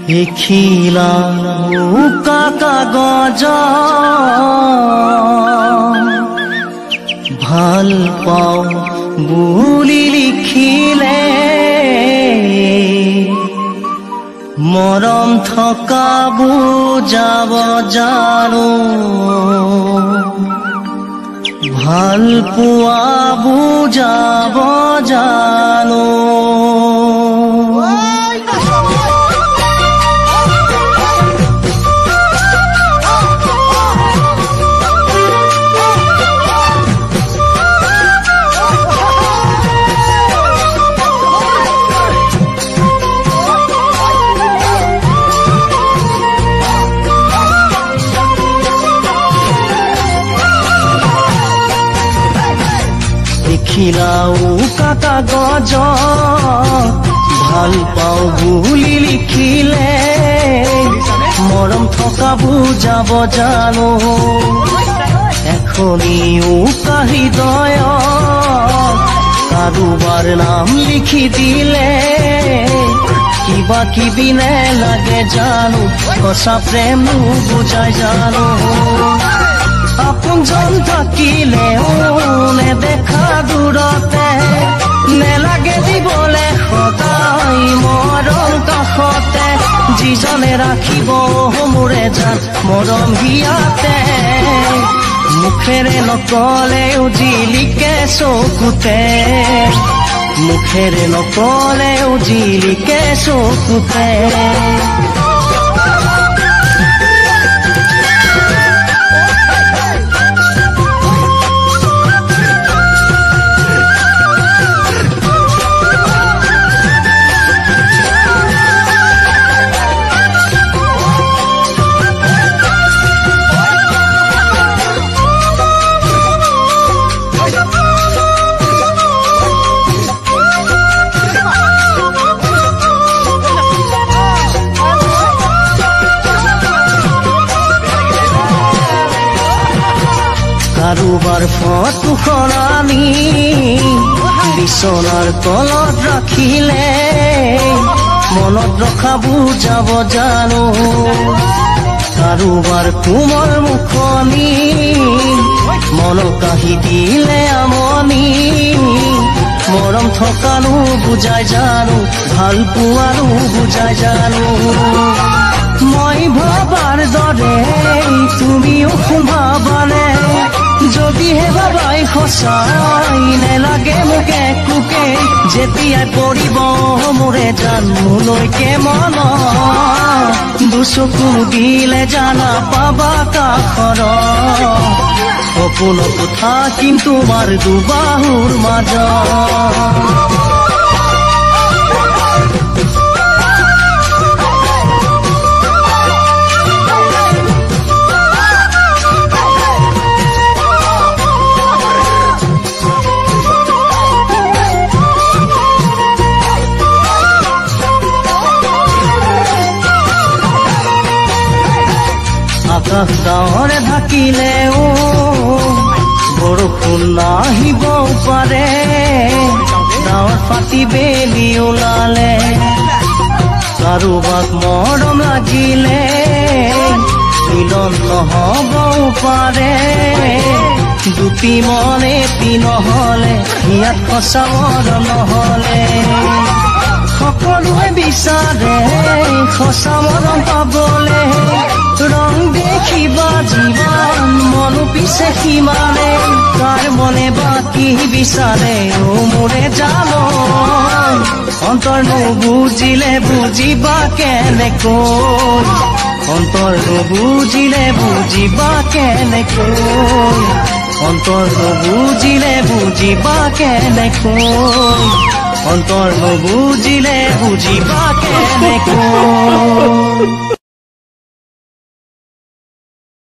লিখিলা উকা কাগজ ভাল পাও বুলি লিখিলে মৰম থকা বুজাব জানো ভাল পোৱা বুজাব জানো লিখিলা উকা কাগজ ভাল পাও বুলি লিখিলে মৰম থকা বুজাব জানো এখনি উকা হৃদয় কাৰোবাৰ নাম লিখি দিলে কিবা কিবি নে লাগে জানো সঁচা প্ৰেম বুজাই জানো আপোনজন থাকিলেও নেদেখা দূৰতে নেলাগে দিবলে সদায় মৰম কাষতে যিজনে ৰাখিব মোৰে জান মৰম হিয়াতে মুখেৰে নকলেও জিলিকে চকুতে মুখেৰে নকলেও জিলিকে চকুতে কাৰোবাৰ ফটোখন আনি বিচনাৰ তলত ৰাখিলে মনত ৰখা বুজাব জানো কাৰোবাৰ কোমল মুখনি মন কাহি দিলে আমনি মৰম থকানো বুজাই জানো ভাল পোৱানো বুজাই জানো মই ভাবাৰ দৰে তুমিও ভাবানে যদিহে ভাবাই সঁচাই নেলাগে মোক একোকে যেতিয়াই পৰিব মোৰে জান মোলৈকে মন দুচকু দিলে জানা পাবা কাষৰ সপোনত থাকিম তোমাৰ দুবাহুৰ মাজত আকাশ ডাৱৰে ঢাকিলেও বৰষুণ নাহিব পাৰে ডাৱৰ ফাটি বেলি ওলালে কাৰোবাক মৰম লাগিলে মিলন নহবও পাৰে দুটি মনে এটি নহলে ইয়াত সঁচা মৰম নহলে সকলোৱে বিচাৰে সঁচা মৰম পাবলে ৰং দেখিবা জীবন মনো পিছে সিমানে কাৰ মনে বাকি বিচাৰে ও মোৰে জানো অন্তৰ নুবুজিলে বুজিবা কেনেকৈ অন্তৰ নুবুজিলে বুজিবা কেনেকৈ অন্তৰ নুবুজিলে বুজিবা কেনেকৈ অন্তৰ নুবুজিলে বুজিবা কেনেকৈ